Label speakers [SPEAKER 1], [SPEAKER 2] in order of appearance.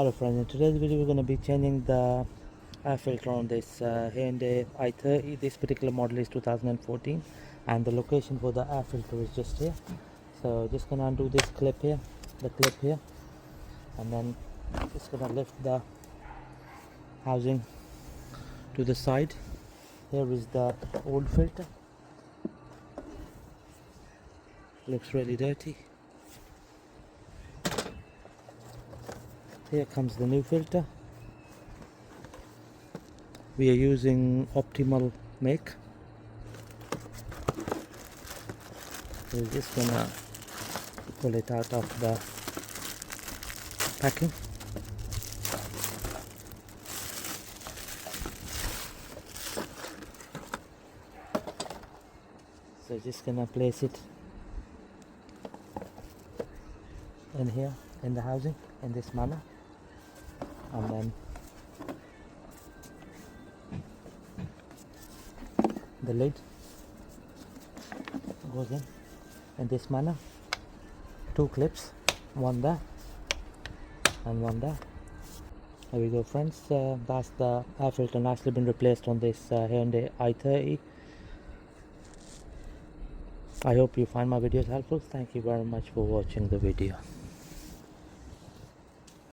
[SPEAKER 1] Hello friends, in today's video we're going to be changing the air filter on this Hyundai i30. This particular model is 2014 and the location for the air filter is just here. So just going to undo this clip here, and then just going to lift the housing to the side. Here is the old filter. Looks really dirty. Here comes the new filter. We are using optimal make. We're just gonna pull it out of the packing. So just gonna place it in here in the housing in this manner, and then the lid goes in this manner. Two clips, one there and one there. There we go friends. That's the air filter nicely been replaced on this Hyundai i30. I hope you find my videos helpful. Thank you very much for watching the video.